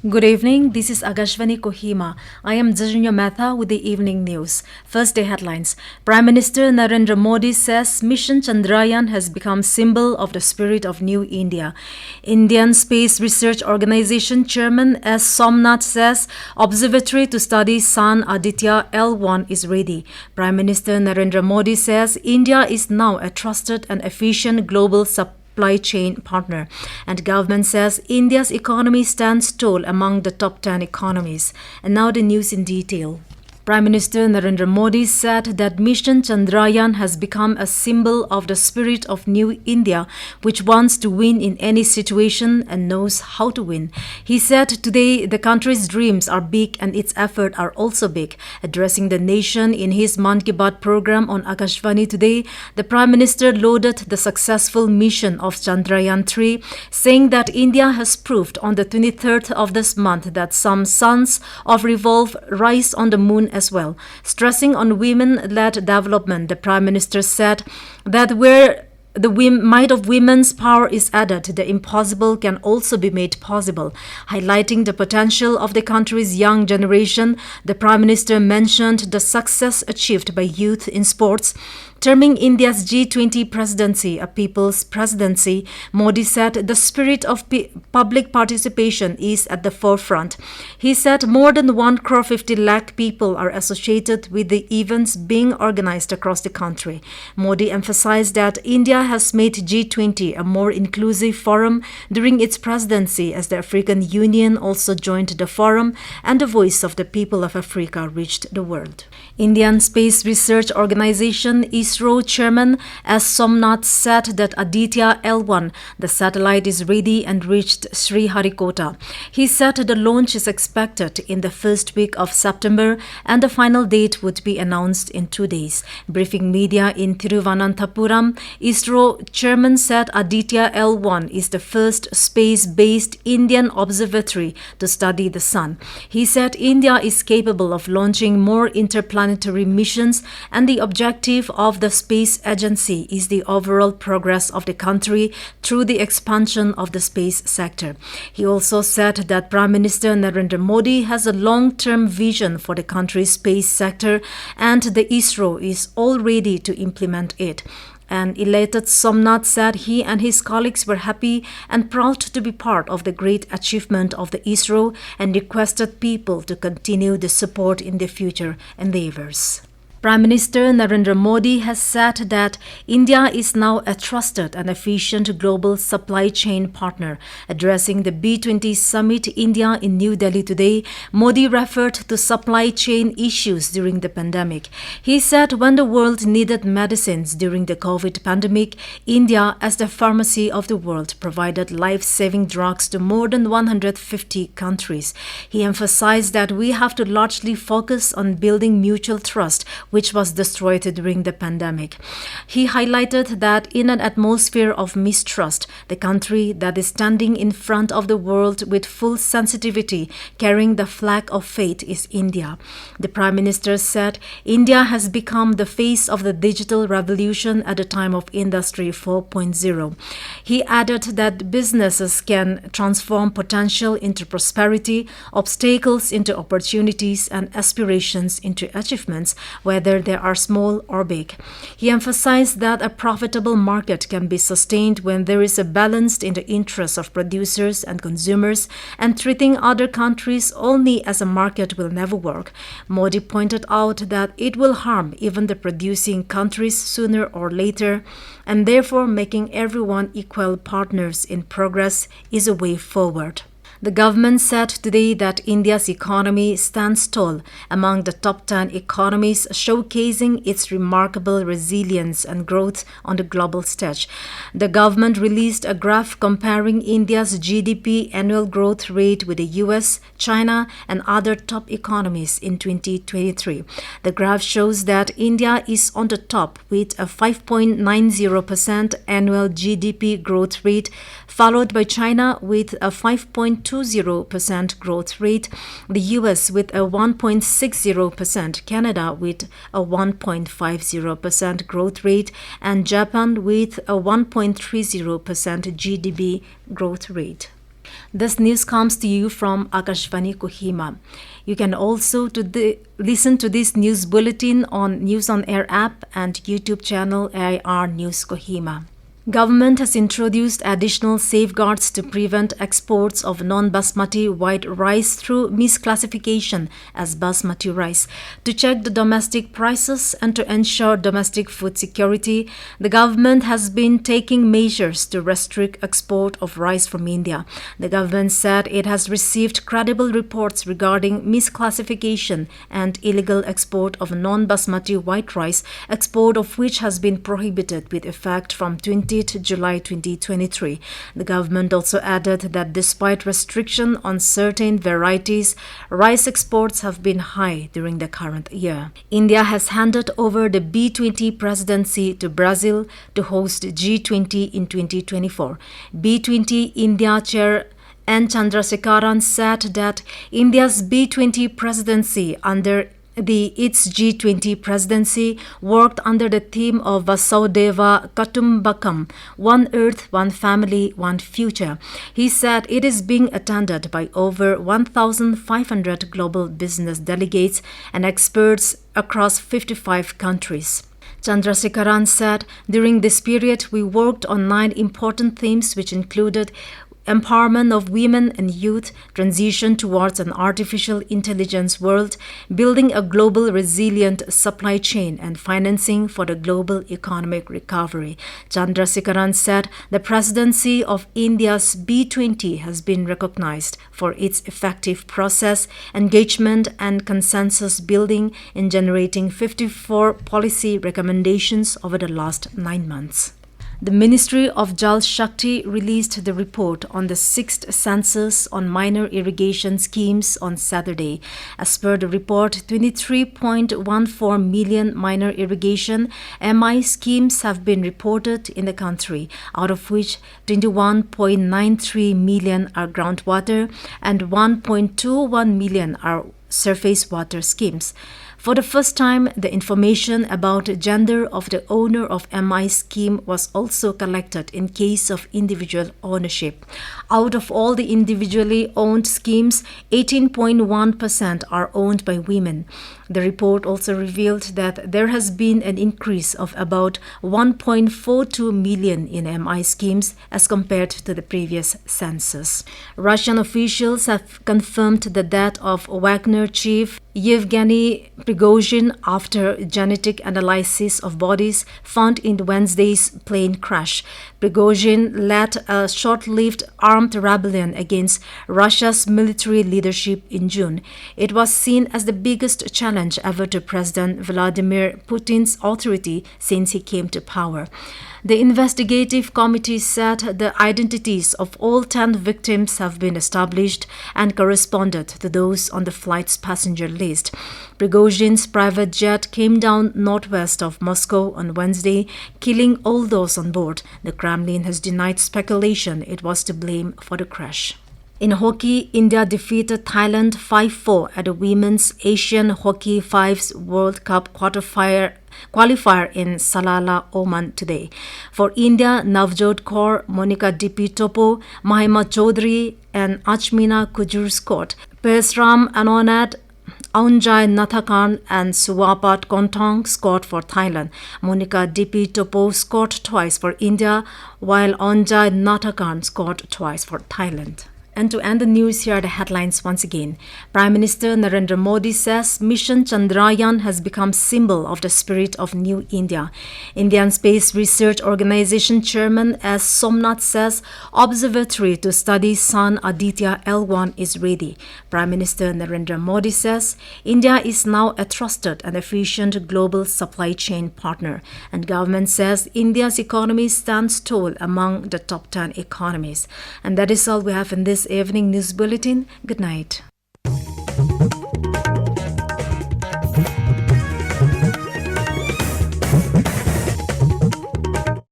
Good evening, this is Akashvani Kohima. I am Jajunya Matha with the evening news. First day headlines. Prime Minister Narendra Modi says Mission Chandrayaan has become symbol of the spirit of New India. Indian Space Research Organization Chairman S. Somanath says observatory to study Sun Aditya L1 is ready. Prime Minister Narendra Modi says India is now a trusted and efficient global supply chain partner, and government says India's economy stands tall among the top 10 economies. And now the news in detail. Prime Minister Narendra Modi said that Mission Chandrayaan has become a symbol of the spirit of New India, which wants to win in any situation and knows how to win. He said today the country's dreams are big and its efforts are also big. Addressing the nation in his Mann Ki Baat program on Akashvani today, the Prime Minister lauded the successful mission of Chandrayaan-3, saying that India has proved on the 23rd of this month that some sons of revolve rise on the moon as well. Stressing on women-led development, the Prime Minister said that where the might of women's power is added, the impossible can also be made possible. Highlighting the potential of the country's young generation, the Prime Minister mentioned the success achieved by youth in sports. Terming India's G20 presidency a people's presidency, Modi said the spirit of public participation is at the forefront. He said more than 1.50 crore people are associated with the events being organized across the country. Modi emphasized that India has made G20 a more inclusive forum during its presidency, as the African Union also joined the forum and the voice of the people of Africa reached the world. Indian Space Research Organization ISRO Chairman S. Somnath said that Aditya L1, the satellite, is ready and reached Sriharikota. He said the launch is expected in the first week of September and the final date would be announced in 2 days. Briefing media in Thiruvananthapuram, ISRO Chairman said Aditya L1 is the first space-based Indian observatory to study the sun. He said India is capable of launching more interplanetary missions, and the objective of the space agency is the overall progress of the country through the expansion of the space sector. He also said that Prime Minister Narendra Modi has a long-term vision for the country's space sector and the ISRO is all ready to implement it. And elated Somnath said he and his colleagues were happy and proud to be part of the great achievement of the ISRO and requested people to continue the support in the future endeavors. Prime Minister Narendra Modi has said that India is now a trusted and efficient global supply chain partner. Addressing the B20 Summit India in New Delhi today, Modi referred to supply chain issues during the pandemic. He said when the world needed medicines during the COVID pandemic, India, as the pharmacy of the world, provided life-saving drugs to more than 150 countries. He emphasized that we have to largely focus on building mutual trust, which was destroyed during the pandemic. He highlighted that in an atmosphere of mistrust, the country that is standing in front of the world with full sensitivity, carrying the flag of faith, is India. The Prime Minister said India has become the face of the digital revolution at the time of Industry 4.0. He added that businesses can transform potential into prosperity, obstacles into opportunities, and aspirations into achievements, whether they are small or big. He emphasized that a profitable market can be sustained when there is a balance in the interests of producers and consumers, and treating other countries only as a market will never work. Modi pointed out that it will harm even the producing countries sooner or later, and therefore making everyone equal partners in progress is a way forward. The government said today that India's economy stands tall among the top 10 economies, showcasing its remarkable resilience and growth on the global stage. The government released a graph comparing India's GDP annual growth rate with the US, China, and other top economies in 2023. The graph shows that India is on the top with a 5.90% annual GDP growth rate, followed by China with a 5.20% growth rate, the US with a 1.60%, Canada with a 1.50% growth rate, and Japan with a 1.30% GDP growth rate. This news comes to you from Akashvani, Kohima. You can also listen to this news bulletin on News on Air app and YouTube channel AIR News Kohima. Government has introduced additional safeguards to prevent exports of non-basmati white rice through misclassification as basmati rice. To check the domestic prices and to ensure domestic food security, the government has been taking measures to restrict export of rice from India. The government said it has received credible reports regarding misclassification and illegal export of non-basmati white rice, export of which has been prohibited with effect from 20 July 2023. The government also added that despite restriction on certain varieties, rice exports have been high during the current year. India has handed over the B20 presidency to Brazil to host G20 in 2024. B20 India Chair N. Chandrayaan said that India's B20 presidency under its G20 presidency worked under the theme of Vasudhaiva Kutumbakam, One Earth, One Family, One Future. He said it is being attended by over 1,500 global business delegates and experts across 55 countries. Chandrayaan said, during this period, we worked on 9 important themes which included empowerment of women and youth, transition towards an artificial intelligence world, building a global resilient supply chain, and financing for the global economic recovery. Chandrayaan said the presidency of India's B20 has been recognized for its effective process, engagement, and consensus building in generating 54 policy recommendations over the last 9 months. The Ministry of Jal Shakti released the report on the 6th census on minor irrigation schemes on Saturday. As per the report, 23.14 million minor irrigation MI schemes have been reported in the country, out of which 21.93 million are groundwater and 1.21 million are surface water schemes. For the first time, the information about the gender of the owner of MI scheme was also collected in case of individual ownership. Out of all the individually owned schemes, 18.1% are owned by women. The report also revealed that there has been an increase of about 1.42 million in MI schemes as compared to the previous census. Russian officials have confirmed the death of Wagner chief Yevgeny Prigozhin after genetic analysis of bodies found in Wednesday's plane crash. Prigozhin led a short-lived armed rebellion against Russia's military leadership in June. It was seen as the biggest challenge ever to President Vladimir Putin's authority since he came to power. The investigative committee said the identities of all 10 victims have been established and corresponded to those on the flight's passenger list. Prigozhin's private jet came down northwest of Moscow on Wednesday, killing all those on board. The Kremlin has denied speculation it was to blame for the crash. In hockey, India defeated Thailand 5-4 at the Women's Asian Hockey Fives World Cup qualifier in Salalah, Oman today. For India, Navjot Kaur, Monica Dipi Topo, Mahima Chaudhary and Achmina Kujur scored. Pesram Anonad, Aunjai Nathakan and Suwapat Kontong scored for Thailand. Monica Dipi Topo scored twice for India, while Aunjai Nathakan scored twice for Thailand. And to end the news, here are the headlines once again. Prime Minister Narendra Modi says Mission Chandrayaan has become symbol of the spirit of New India. Indian Space Research Organization Chairman S. Somanath says observatory to study Sun Aditya L1 is ready. Prime Minister Narendra Modi says India is now a trusted and efficient global supply chain partner. And government says India's economy stands tall among the top 10 economies. And that is all we have in this evening news bulletin. Good night.